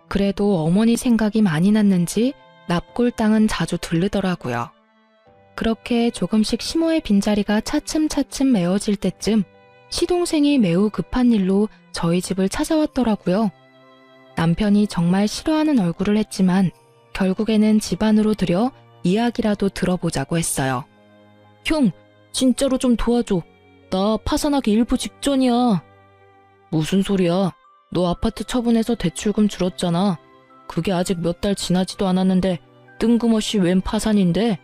그래도 어머니 생각이 많이 났는지 납골 땅은 자주 들르더라고요. 그렇게 조금씩 시모의 빈자리가 차츰차츰 메워질 때쯤 시동생이 매우 급한 일로 저희 집을 찾아왔더라고요. 남편이 정말 싫어하는 얼굴을 했지만 결국에는 집 안으로 들여 이야기라도 들어보자고 했어요. 형, 진짜로 좀 도와줘. 나 파산하기 일부 직전이야. 무슨 소리야? 너 아파트 처분해서 대출금 줄었잖아. 그게 아직 몇 달 지나지도 않았는데 뜬금없이 웬 파산인데?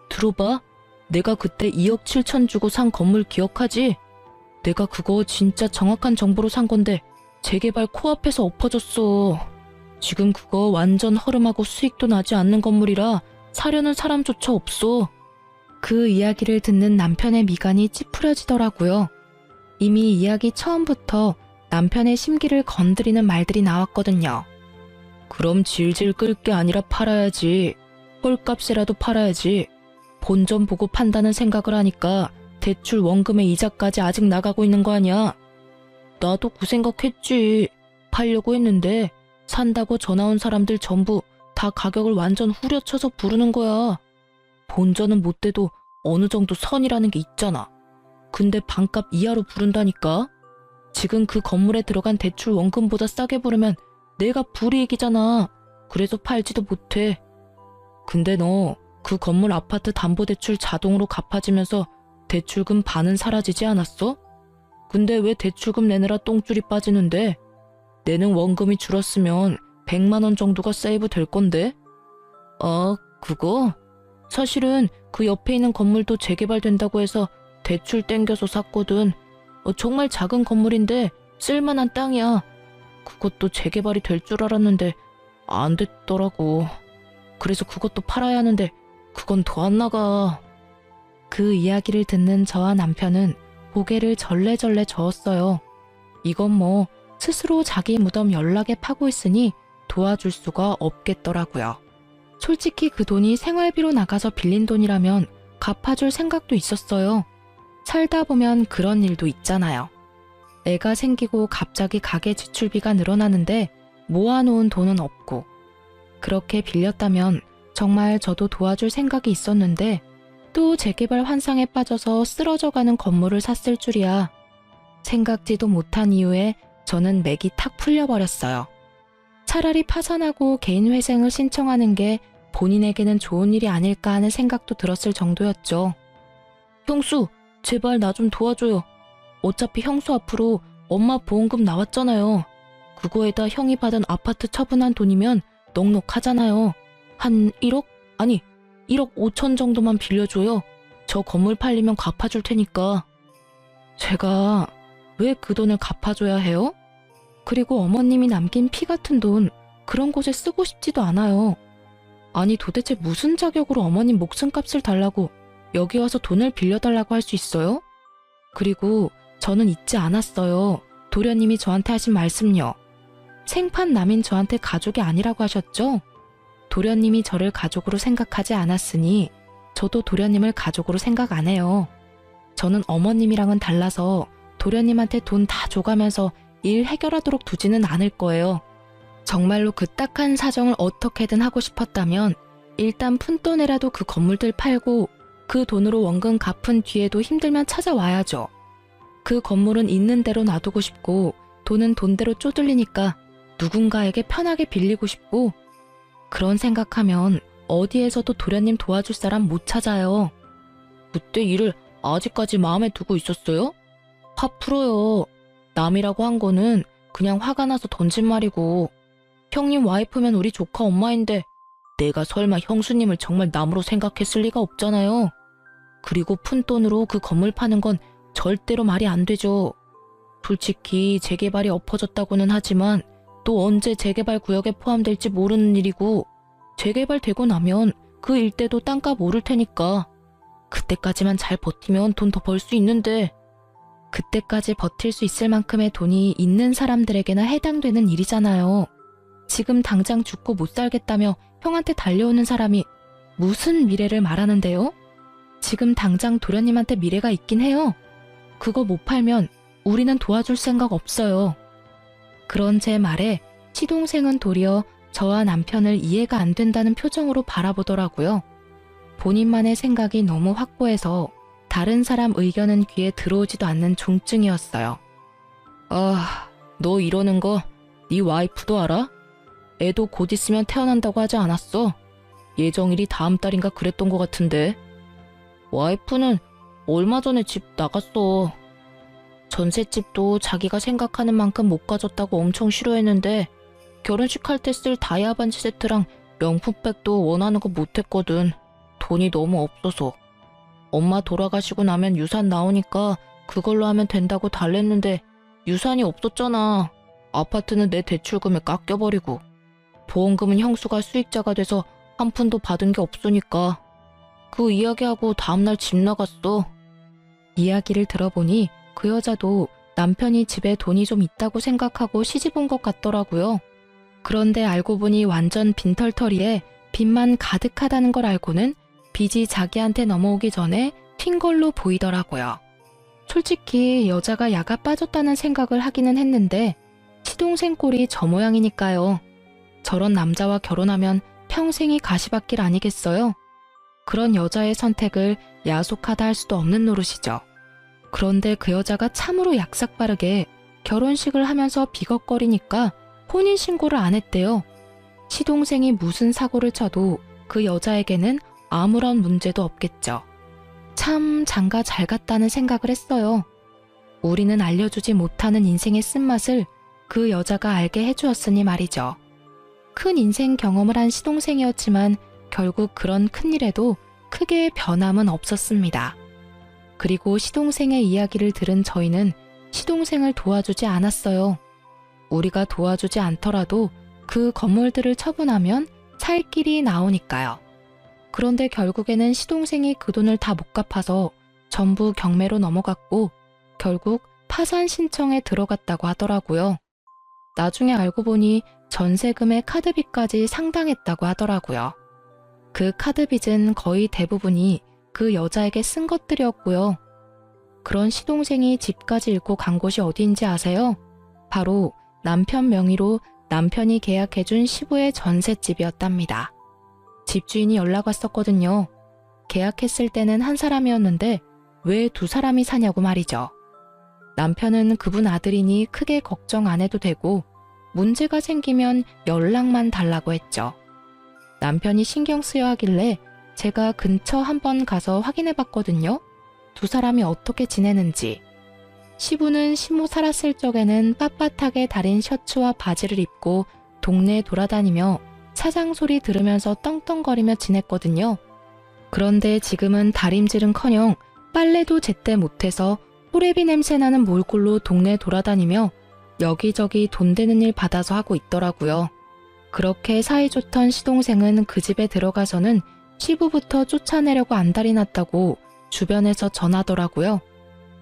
들어봐. 내가 그때 2억 7천 주고 산 건물 기억하지? 내가 그거 진짜 정확한 정보로 산 건데 재개발 코앞에서 엎어졌어. 지금 그거 완전 허름하고 수익도 나지 않는 건물이라 사려는 사람조차 없어. 그 이야기를 듣는 남편의 미간이 찌푸려지더라고요. 이미 이야기 처음부터 남편의 심기를 건드리는 말들이 나왔거든요. 그럼 질질 끌 게 아니라 팔아야지. 헐값이라도 팔아야지. 본전 보고 판다는 생각을 하니까 대출 원금의 이자까지 아직 나가고 있는 거 아니야? 나도 그 생각했지. 팔려고 했는데 산다고 전화 온 사람들 전부 다 가격을 완전 후려쳐서 부르는 거야. 본전은 못 돼도 어느 정도 선이라는 게 있잖아. 근데 반값 이하로 부른다니까? 지금 그 건물에 들어간 대출 원금보다 싸게 부르면 내가 불이익이잖아. 그래서 팔지도 못해. 근데 너 그 건물 아파트 담보대출 자동으로 갚아지면서 대출금 반은 사라지지 않았어? 근데 왜 대출금 내느라 똥줄이 빠지는데? 내는 원금이 줄었으면 100만 원 정도가 세이브 될 건데? 아, 그거? 사실은 그 옆에 있는 건물도 재개발된다고 해서 대출 땡겨서 샀거든. 정말 작은 건물인데 쓸만한 땅이야. 그것도 재개발이 될 줄 알았는데 안 됐더라고. 그래서 그것도 팔아야 하는데 그건 더 안 나가. 그 이야기를 듣는 저와 남편은 고개를 절레절레 저었어요. 이건 뭐 스스로 자기 무덤 연락에 파고 있으니 도와줄 수가 없겠더라고요. 솔직히 그 돈이 생활비로 나가서 빌린 돈이라면 갚아줄 생각도 있었어요. 살다 보면 그런 일도 있잖아요. 애가 생기고 갑자기 가게 지출비가 늘어나는데 모아놓은 돈은 없고, 그렇게 빌렸다면 정말 저도 도와줄 생각이 있었는데 또 재개발 환상에 빠져서 쓰러져가는 건물을 샀을 줄이야. 생각지도 못한 이유에 저는 맥이 탁 풀려버렸어요. 차라리 파산하고 개인회생을 신청하는 게 본인에게는 좋은 일이 아닐까 하는 생각도 들었을 정도였죠. 형수, 제발 나 좀 도와줘요. 어차피 형수 앞으로 엄마 보험금 나왔잖아요. 그거에다 형이 받은 아파트 처분한 돈이면 넉넉하잖아요. 한 1억? 아니, 1억 5천 정도만 빌려줘요. 저 건물 팔리면 갚아줄 테니까. 제가 왜 그 돈을 갚아줘야 해요? 그리고 어머님이 남긴 피 같은 돈, 그런 곳에 쓰고 싶지도 않아요. 아니, 도대체 무슨 자격으로 어머님 목숨값을 달라고 여기 와서 돈을 빌려달라고 할 수 있어요? 그리고 저는 잊지 않았어요. 도련님이 저한테 하신 말씀요. 생판 남인 저한테 가족이 아니라고 하셨죠? 도련님이 저를 가족으로 생각하지 않았으니 저도 도련님을 가족으로 생각 안 해요. 저는 어머님이랑은 달라서 도련님한테 돈 다 줘가면서 일 해결하도록 두지는 않을 거예요. 정말로 그 딱한 사정을 어떻게든 하고 싶었다면 일단 푼돈에라도 그 건물들 팔고 그 돈으로 원금 갚은 뒤에도 힘들면 찾아와야죠. 그 건물은 있는 대로 놔두고 싶고 돈은 돈대로 쪼들리니까 누군가에게 편하게 빌리고 싶고, 그런 생각하면 어디에서도 도련님 도와줄 사람 못 찾아요. 그때 일을 아직까지 마음에 두고 있었어요? 화 풀어요. 남이라고 한 거는 그냥 화가 나서 던진 말이고, 형님 와이프면 우리 조카 엄마인데 내가 설마 형수님을 정말 남으로 생각했을 리가 없잖아요. 그리고 푼돈으로 그 건물 파는 건 절대로 말이 안 되죠. 솔직히 재개발이 엎어졌다고는 하지만 또 언제 재개발 구역에 포함될지 모르는 일이고, 재개발되고 나면 그 일대도 땅값 오를 테니까 그때까지만 잘 버티면 돈 더 벌 수 있는데, 그때까지 버틸 수 있을 만큼의 돈이 있는 사람들에게나 해당되는 일이잖아요. 지금 당장 죽고 못 살겠다며 형한테 달려오는 사람이 무슨 미래를 말하는데요? 지금 당장 도련님한테 미래가 있긴 해요. 그거 못 팔면 우리는 도와줄 생각 없어요. 그런 제 말에 시동생은 도리어 저와 남편을 이해가 안 된다는 표정으로 바라보더라고요. 본인만의 생각이 너무 확고해서 다른 사람 의견은 귀에 들어오지도 않는 중증이었어요. 아, 너 이러는 거 네 와이프도 알아? 애도 곧 있으면 태어난다고 하지 않았어? 예정일이 다음 달인가 그랬던 것 같은데. 와이프는 얼마 전에 집 나갔어. 전셋집도 자기가 생각하는 만큼 못 가졌다고 엄청 싫어했는데 결혼식 할 때 쓸 다이아 반지 세트랑 명품백도 원하는 거 못했거든. 돈이 너무 없어서. 엄마 돌아가시고 나면 유산 나오니까 그걸로 하면 된다고 달랬는데 유산이 없었잖아. 아파트는 내 대출금에 깎여버리고 보험금은 형수가 수익자가 돼서 한 푼도 받은 게 없으니까. 그 이야기하고 다음날 집 나갔어. 이야기를 들어보니 그 여자도 남편이 집에 돈이 좀 있다고 생각하고 시집 온 것 같더라고요. 그런데 알고 보니 완전 빈털터리에 빚만 가득하다는 걸 알고는 빚이 자기한테 넘어오기 전에 튄 걸로 보이더라고요. 솔직히 여자가 야가 빠졌다는 생각을 하기는 했는데 시동생 꼴이 저 모양이니까요. 저런 남자와 결혼하면 평생이 가시밭길 아니겠어요? 그런 여자의 선택을 야속하다 할 수도 없는 노릇이죠. 그런데 그 여자가 참으로 약삭빠르게 결혼식을 하면서 비걱거리니까 혼인신고를 안 했대요. 시동생이 무슨 사고를 쳐도 그 여자에게는 아무런 문제도 없겠죠. 참 장가 잘 갔다는 생각을 했어요. 우리는 알려주지 못하는 인생의 쓴맛을 그 여자가 알게 해주었으니 말이죠. 큰 인생 경험을 한 시동생이었지만 결국 그런 큰일에도 크게 변함은 없었습니다. 그리고 시동생의 이야기를 들은 저희는 시동생을 도와주지 않았어요. 우리가 도와주지 않더라도 그 건물들을 처분하면 살 길이 나오니까요. 그런데 결국에는 시동생이 그 돈을 다 못 갚아서 전부 경매로 넘어갔고 결국 파산 신청에 들어갔다고 하더라고요. 나중에 알고 보니 전세금의 카드빚까지 상당했다고 하더라고요. 그 카드빚은 거의 대부분이 그 여자에게 쓴 것들이었고요. 그런 시동생이 집까지 잃고 간 곳이 어디인지 아세요? 바로 남편 명의로 남편이 계약해준 시부의 전셋집이었답니다. 집주인이 연락 왔었거든요. 계약했을 때는 한 사람이었는데 왜 두 사람이 사냐고 말이죠. 남편은 그분 아들이니 크게 걱정 안 해도 되고 문제가 생기면 연락만 달라고 했죠. 남편이 신경 쓰여 하길래 제가 근처 한번 가서 확인해 봤거든요. 두 사람이 어떻게 지내는지. 시부는 시모 살았을 적에는 빳빳하게 다린 셔츠와 바지를 입고 동네에 돌아다니며 사장 소리 들으면서 떵떵거리며 지냈거든요. 그런데 지금은 다림질은커녕 빨래도 제때 못해서 호레비 냄새나는 몰골로 동네 돌아다니며 여기저기 돈 되는 일 받아서 하고 있더라고요. 그렇게 사이좋던 시동생은 그 집에 들어가서는 시부부터 쫓아내려고 안달이 났다고 주변에서 전하더라고요.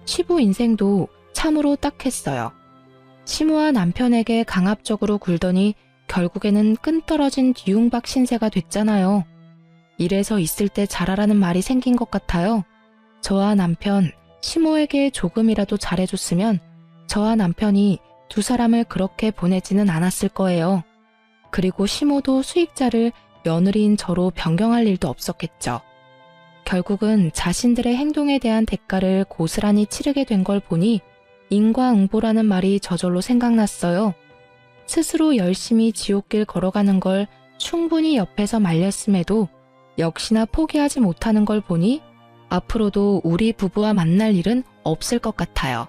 시부 인생도 참으로 딱했어요. 시모와 남편에게 강압적으로 굴더니 결국에는 끈떨어진 뒤움박 신세가 됐잖아요. 이래서 있을 때 잘하라는 말이 생긴 것 같아요. 저와 남편, 시모에게 조금이라도 잘해줬으면 저와 남편이 두 사람을 그렇게 보내지는 않았을 거예요. 그리고 시모도 수익자를 며느리인 저로 변경할 일도 없었겠죠. 결국은 자신들의 행동에 대한 대가를 고스란히 치르게 된 걸 보니 인과응보라는 말이 저절로 생각났어요. 스스로 열심히 지옥길 걸어가는 걸 충분히 옆에서 말렸음에도 역시나 포기하지 못하는 걸 보니 앞으로도 우리 부부와 만날 일은 없을 것 같아요.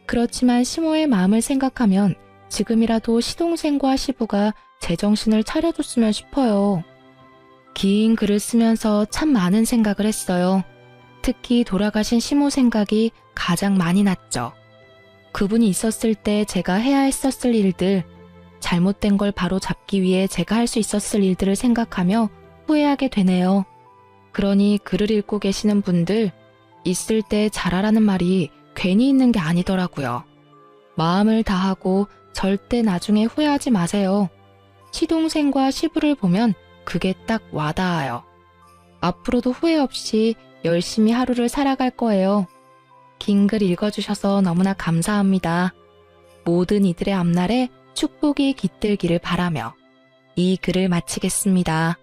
그렇지만 시모의 마음을 생각하면 지금이라도 시동생과 시부가 제정신을 차려줬으면 싶어요. 긴 글을 쓰면서 참 많은 생각을 했어요. 특히 돌아가신 시모 생각이 가장 많이 났죠. 그분이 있었을 때 제가 해야 했었을 일들, 잘못된 걸 바로 잡기 위해 제가 할 수 있었을 일들을 생각하며 후회하게 되네요. 그러니 글을 읽고 계시는 분들, 있을 때 잘하라는 말이 괜히 있는 게 아니더라고요. 마음을 다하고 절대 나중에 후회하지 마세요. 시동생과 시부를 보면 그게 딱 와닿아요. 앞으로도 후회 없이 열심히 하루를 살아갈 거예요. 긴 글 읽어주셔서 너무나 감사합니다. 모든 이들의 앞날에 축복이 깃들기를 바라며 이 글을 마치겠습니다.